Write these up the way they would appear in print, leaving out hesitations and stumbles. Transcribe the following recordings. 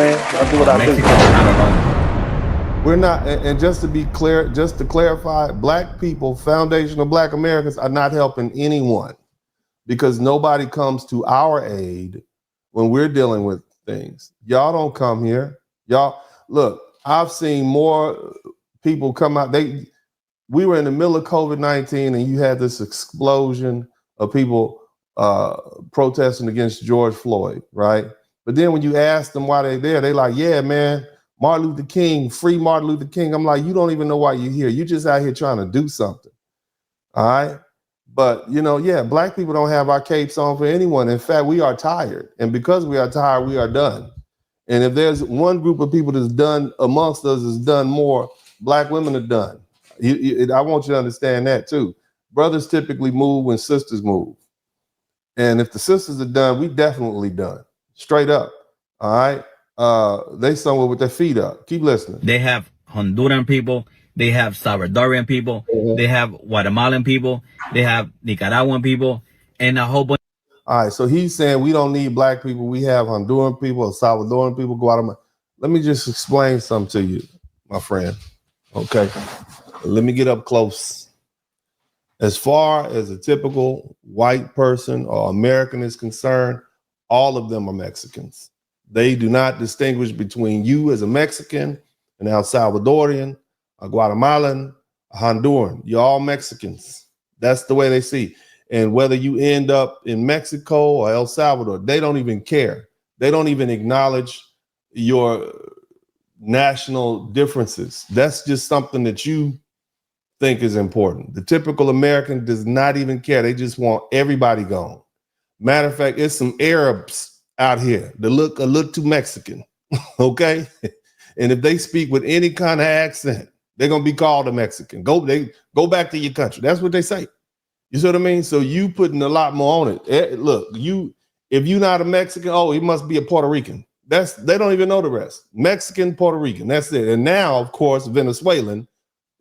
man. I do what But I do. Mexicans are not alone. We're not, and just to be clear, just to clarify, black people, foundational black Americans are not helping anyone because nobody comes to our aid when we're dealing with things. Y'all don't come here. Y'all, look, I've seen more people come out. We were in the middle of COVID-19 and you had this explosion of people protesting against George Floyd, right? But then when you ask them why they're there, they like, yeah, man, Martin Luther King, free Martin Luther King. I'm like, you don't even know why you're here. You're just out here trying to do something. All right. But, yeah, black people don't have our capes on for anyone. In fact, we are tired. And because we are tired, we are done. And if there's one group of people that's done amongst us is done more, black women are done. I want you to understand that too. Brothers typically move when sisters move. And if the sisters are done, we definitely done. Straight up. All right. They somewhere with their feet up. Keep listening. They have Honduran people. They have Salvadorian people. They have Guatemalan people. They have Nicaraguan people, and a whole bunch. All right, so he's saying we don't need black people. We have Honduran people, Salvadoran people, Guatemala. Let me just explain something to you, my friend. Okay, let me get up close. As far as a typical white person or American is concerned, all of them are Mexicans. They do not distinguish between you as a Mexican and El Salvadorian, a Guatemalan, a Honduran. You're all Mexicans. That's the way they see. And whether you end up in Mexico or El Salvador, they don't even care. They don't even acknowledge your national differences. That's just something that you think is important. The typical American does not even care. They just want everybody gone. Matter of fact, it's some Arabs out here that look a little too Mexican, okay? And if they speak with any kind of accent, they're gonna be called a Mexican. Go back to your country. That's what they say. You see what I mean? So you putting a lot more on it. Look, if you're not a Mexican, oh, he must be a Puerto Rican. They don't even know the rest. Mexican, Puerto Rican. That's it. And now, of course, Venezuelan.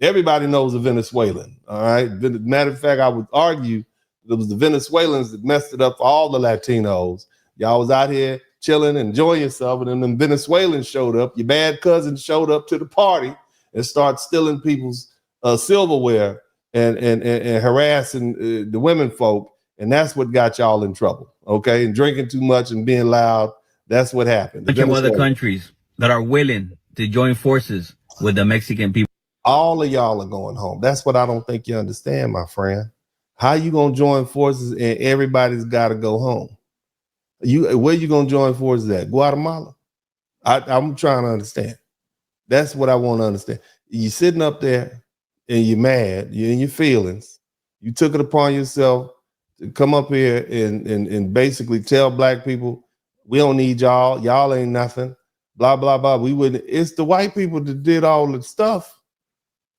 Everybody knows a Venezuelan. All right. Matter of fact, I would argue it was the Venezuelans that messed it up for all the Latinos. Y'all was out here chilling, enjoying yourself, and then the Venezuelans showed up. Your bad cousins showed up to the party and start stealing people's silverware and harassing the women folk. And that's what got y'all in trouble. Okay. And drinking too much and being loud. That's what happened. Bunch of other countries that are willing to join forces with the Mexican people. All of y'all are going home. That's what I don't think you understand, my friend. How you gonna join forces and everybody's got to go home? Where you gonna join forces at? Guatemala? I'm trying to understand. That's what I want to understand. You sitting up there and you're mad. You're in your feelings. You took it upon yourself to come up here and basically tell black people, we don't need y'all. Y'all ain't nothing. Blah, blah, blah. We wouldn't. It's the white people that did all the stuff.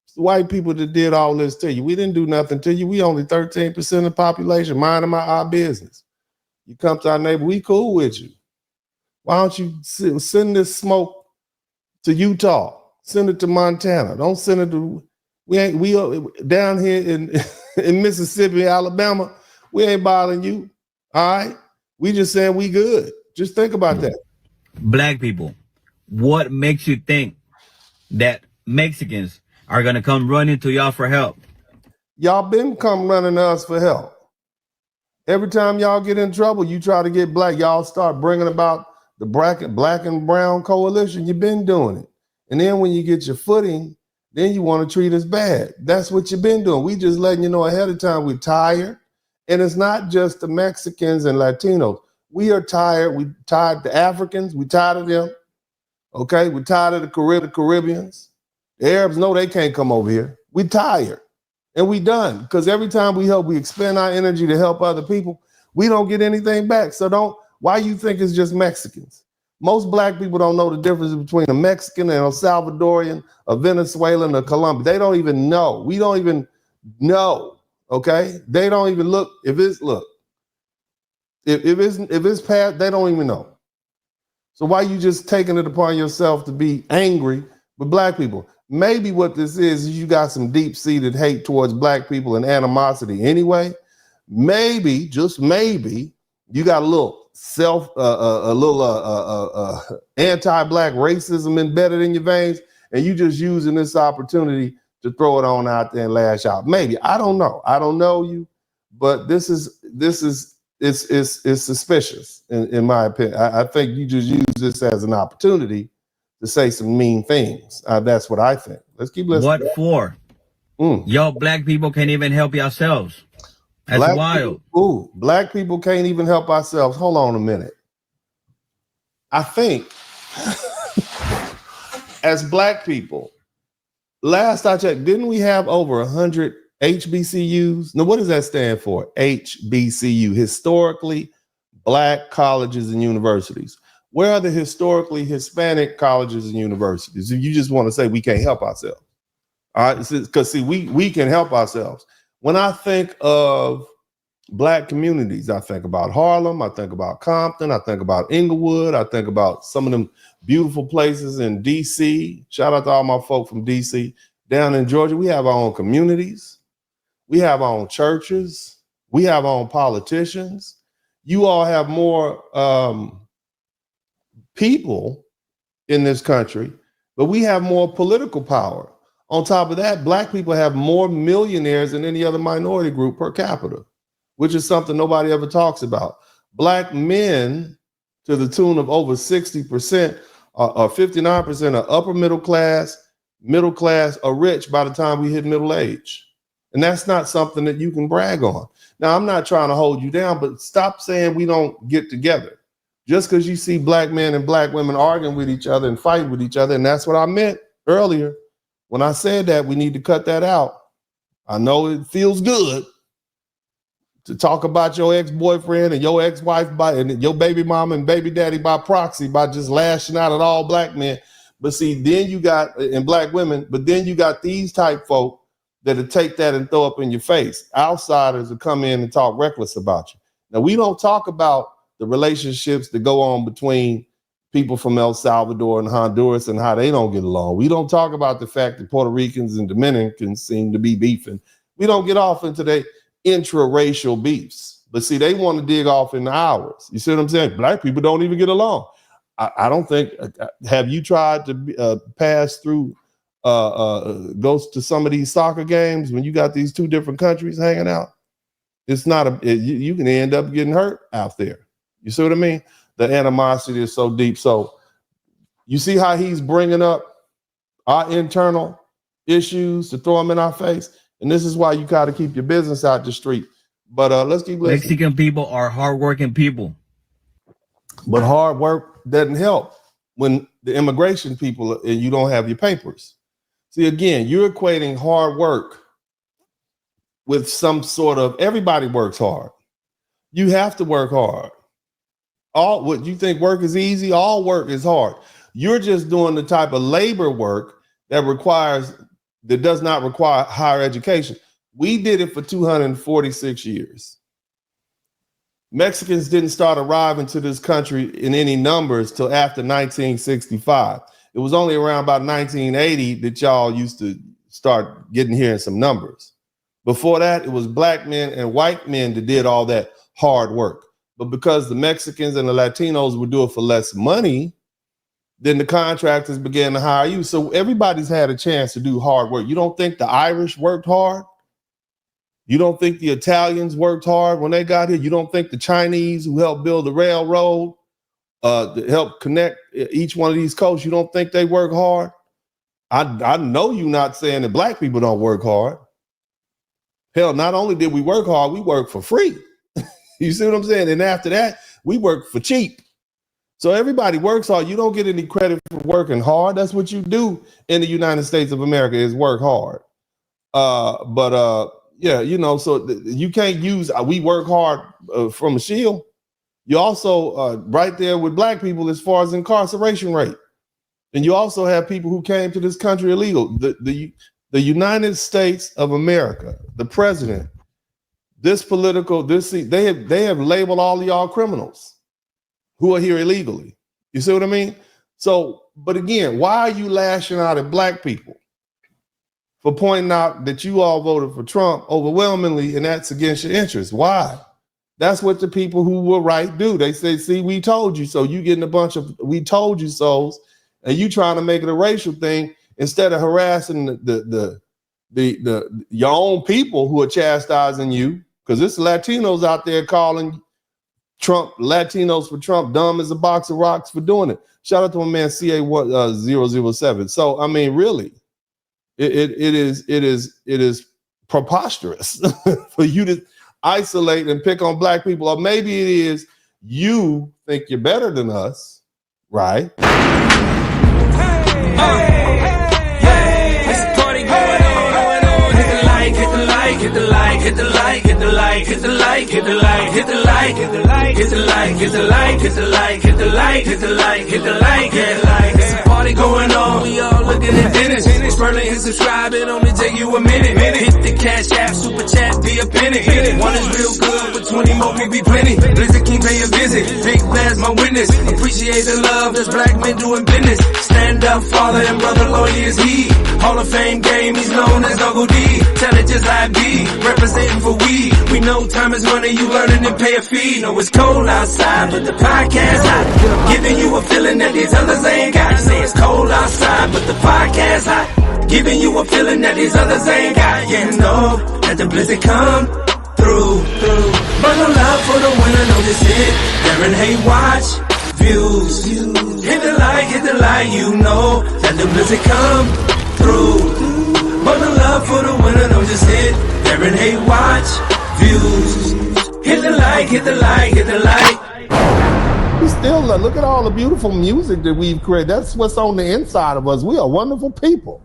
It's the white people that did all this to you. We didn't do nothing to you. We only 13% of the population. Minding our business. You come to our neighbor, we cool with you. Why don't you send this smoke to Utah? Send it to Montana. Don't send it to we down here in Mississippi, Alabama. We ain't bothering you. All right. We just saying we good. Just think about that. Black people, what makes you think that Mexicans are gonna come running to y'all for help? Y'all been come running to us for help. Every time y'all get in trouble, you try to get black. Y'all start bringing about the black and brown coalition. You've been doing it. And then when you get your footing, then you want to treat us bad. That's what you've been doing. We just letting you know ahead of time we're tired. And it's not just the Mexicans and Latinos. We are tired. We tired the Africans. We tired of them. Okay, we're tired of the Caribbeans. The Arabs know they can't come over here. We tired. And we done. Because every time we expend our energy to help other people, we don't get anything back. So why you think it's just Mexicans? Most black people don't know the difference between a Mexican and a Salvadorian, a Venezuelan, a Colombian. They don't even know. We don't even know. Okay, they don't even look. If it's past, they don't even know. So why you just taking it upon yourself to be angry with black people? Maybe what this is you got some deep-seated hate towards black people and animosity anyway. Maybe, just maybe, you got a little a little anti-black racism embedded in your veins, and you just using this opportunity to throw it on out there and lash out. Maybe. I don't know. I don't know you, but it's suspicious in my opinion. I think you just use this as an opportunity to say some mean things. That's what I think. Let's keep listening. What for? Y'all black people can't even help yourselves. That's wild. Black people can't even help ourselves. Hold on a minute. I think as black people, last I checked, didn't we have over 100 HBCUs? Now, what does that stand for? HBCU, historically black colleges and universities. Where are the historically Hispanic colleges and universities? If you just want to say we can't help ourselves. All right, because see, we can help ourselves. When I think of black communities, I think about Harlem, I think about Compton, I think about Inglewood, I think about some of them beautiful places in DC. Shout out to all my folk from DC. Down in Georgia, we have our own communities. We have our own churches. We have our own politicians. You all have more people in this country, but we have more political power. On top of that, black people have more millionaires than any other minority group per capita, which is something nobody ever talks about. Black men, to the tune of over 60% or 59%, are upper middle class, or rich by the time we hit middle age. And that's not something that you can brag on. Now, I'm not trying to hold you down, but stop saying we don't get together. Just because you see black men and black women arguing with each other and fighting with each other, and that's what I meant earlier. When I said that, we need to cut that out. I know it feels good to talk about your ex-boyfriend and your ex-wife and your baby mama and baby daddy by proxy by just lashing out at all black men. But see, then you got, and black women, but then you got these type folk that'll take that and throw up in your face. Outsiders will come in and talk reckless about you. Now, we don't talk about the relationships that go on between people from El Salvador and Honduras and how they don't get along. We don't talk about the fact that Puerto Ricans and Dominicans seem to be beefing. We don't get off into the intra-racial beefs. But see, they want to dig off into ours. You see what I'm saying? Black people don't even get along. I don't think, have you tried to pass through, go to some of these soccer games when you got these two different countries hanging out? It's not you can end up getting hurt out there. You see what I mean? The animosity is so deep. So you see how he's bringing up our internal issues to throw them in our face. And this is why you got to keep your business out the street. But let's keep listening. Mexican people are hardworking people. But hard work doesn't help when the immigration people and you don't have your papers. See, again, you're equating hard work with some sort of, everybody works hard. You have to work hard. All what you think work is easy, all work is hard. You're just doing the type of labor work that does not require higher education. We did it for 246 years. Mexicans didn't start arriving to this country in any numbers till after 1965. It was only around about 1980 that y'all used to start getting here in some numbers. Before that, it was black men and white men that did all that hard work. But because the Mexicans and the Latinos would do it for less money, then the contractors began to hire you. So everybody's had a chance to do hard work. You don't think the Irish worked hard? You don't think the Italians worked hard when they got here? You don't think the Chinese who helped build the railroad, to help connect each one of these coasts, you don't think they work hard? I know you're not saying that black people don't work hard. Hell, not only did we work hard, we work for free. You see what I'm saying? And after that, we work for cheap. So everybody works hard. You don't get any credit for working hard. That's what you do in the United States of America, is work hard. Yeah, you know, so you can't use we work hard from a shield. You also right there with black people as far as incarceration rate. And you also have people who came to this country illegal. The United States of America, the president, they have labeled all of y'all criminals who are here illegally. You see what I mean? So, but again, why are you lashing out at black people for pointing out that you all voted for Trump overwhelmingly and that's against your interests? Why? That's what the people who were right do. They say, see, we told you so. You getting a bunch of we told you so's, and you trying to make it a racial thing instead of harassing the your own people who are chastising you, because it's Latinos out there calling Trump, Latinos for Trump, dumb as a box of rocks for doing it. Shout out to my man CA007. So I mean, really, it is preposterous for you to isolate and pick on black people, or maybe it is you think you're better than us, right? Hit the like, hit the like, hit the like, hit the like, hit the like, hit the like, hit the like, hit the like, hit the like, hit the like, hit the like, hit the like, hit the like, hit the like. There's a party going on, we all looking at Dennis. Spurling and subscribe, it only take you a minute. Hit the cash app, super chat, be a penny. One is real good, but 20 more will be plenty. Blizzard King pay a visit, big Blaz my witness. Appreciate the love, there's black men doing business. Stand up, father and brother, lawyer is he. Hall of Fame game, he's known as Uncle D. Tell it just like be, representing for we know time is money, you learning and pay a fee. Know it's cold outside, but the podcast hot. Giving you a feeling that these others ain't got. Say it's cold outside, but the podcast hot. Giving you a feeling that these others ain't got. Yeah, know that the blizzard come through. Bundle up for the winner, know this it. Darren Hay watch, views. Hit the light, you know that the blizzard come through. Bundle up for the winner, know this it. Darren Hay watch, views. Hit the like, hit the like, hit the like. We still look at all the beautiful music that we've created. That's what's on the inside of us. We are wonderful people.